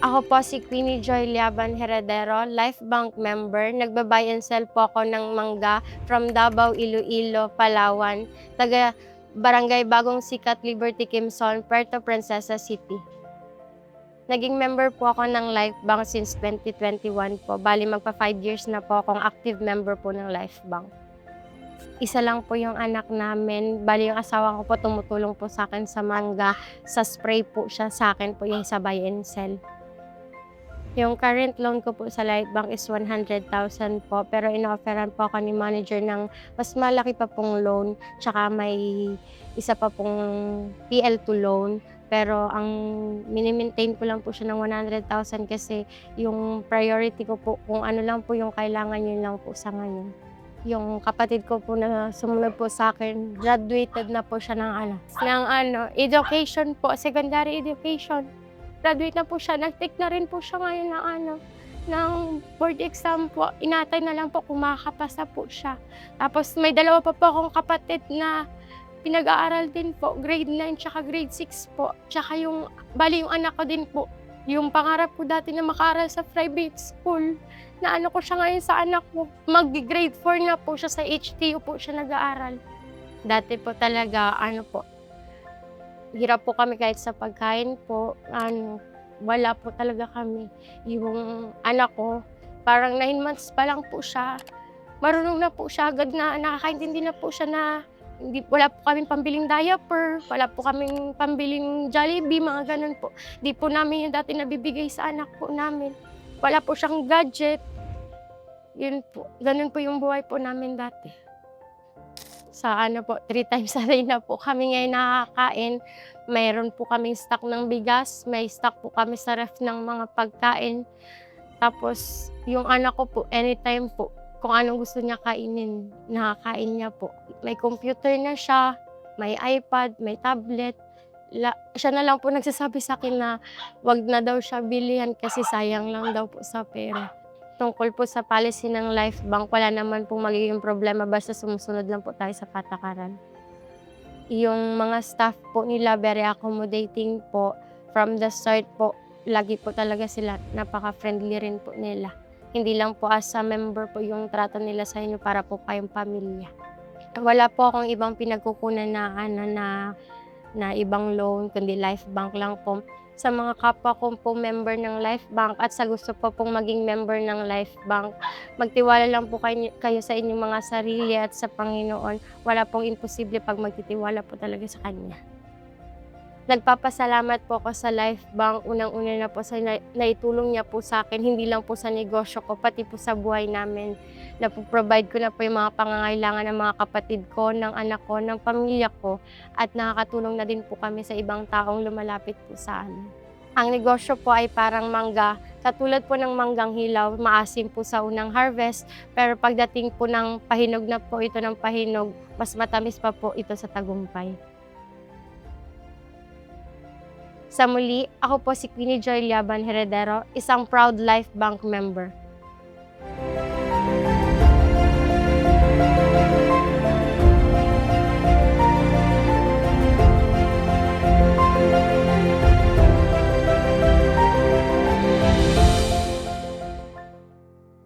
Ako po si Queenie Joy Liaban Heredero, Life Bank member. Nagba-buy and sell po ako ng mangga from Davao, Iloilo, Palawan. Taga Barangay Bagong Sikat, Liberty Quezon, Puerto Princesa City. Naging member po ako ng Life Bank since 2021 po. Bali magpa 5 years na po akong active member po ng Life Bank. Isa lang po yung anak namin. Bali yung asawa ko po tumutulong po sa akin sa mangga. Sa spray po siya sa akin po yung sa buy and sell. Yung current loan ko po sa Life Bank is 100,000 po, pero in-offeran po ako ni manager ng mas malaki pa pong loan, tsaka may isa pa pong PL2 loan. Pero ang mini-maintain ko lang po siya ng 100,000 kasi yung priority ko po kung ano lang po yung kailangan, yun lang po sa ngayon. Yung kapatid ko po na sumunod po sa'kin, graduated na po siya ng education po, secondary education. Graduate na po siya, nag-take na rin po siya ngayon ng board exam po. Inaantay na lang po kung makakapasa po siya. Tapos may dalawa pa po akong kapatid na pinag-aaral din po, grade 9 tsaka grade 6 po. Tsaka yung yung anak ko din po, yung pangarap ko dati na makaaral sa private school, naano ko siya ngayon sa anak ko. Mag-grade 4 na po siya, sa HTU po siya nag-aaral. Dati po talaga hirap po kami kahit sa pagkain po, wala po talaga kami. Yung anak ko, parang 9 months pa lang po siya, marunong na po siya agad na nakakaintindi na po siya na wala po kaming pambiling diaper, wala po kaming pambiling Jollibee, mga gano'n po. Di po namin yung dati nabibigay sa anak po namin. Wala po siyang gadget, yun po. Gano'n po yung buhay po namin dati. Sa 3 times a day na po kami ngayon nakakain. Mayroon po kaming stock ng bigas, may stock po kami sa ref ng mga pagkain. Tapos yung anak ko po anytime po, kung anong gusto niya kainin, nakakain niya po. May computer na siya, may iPad, may tablet. Siya na lang po nagsasabi sa'kin na 'wag na daw siya bilihan kasi sayang lang daw po sa pera. Tungkol po sa policy ng Life Bank, wala naman pong magiging problema basta sumusunod lang po tayo sa patakaran. Yung mga staff po nila very accommodating po. From the start po, lagi po talaga sila napaka-friendly rin po nila. Hindi lang po as a member po yung trato nila sa inyo, para po kayong pamilya. Wala po akong ibang pinagkukunan na ibang loan kundi Life Bank lang po. Sa mga kapwa ko po member ng Life Bank at sa gusto po pong maging member ng Life Bank, magtiwala lang po kayo sa inyong mga sarili at sa Panginoon. Wala pong imposible pag magtitiwala po talaga sa Kanya. Nagpapasalamat po ako sa Life Bank, unang-una na po sa naitulong niya po sa akin, hindi lang po sa negosyo ko, pati po sa buhay namin. Napo-provide ko na po yung mga pangangailangan ng mga kapatid ko, ng anak ko, ng pamilya ko, at nakakatulong na din po kami sa ibang taong lumalapit po sa amin. Ang negosyo po ay parang mangga. Katulad po ng manggang hilaw, maasim po sa unang harvest, pero pagdating po ng pahinog na po ito ng pahinog, mas matamis pa po ito sa tagumpay. Sa muli, ako po si Queenie Joy Liaban Heredero, isang proud Life Bank member.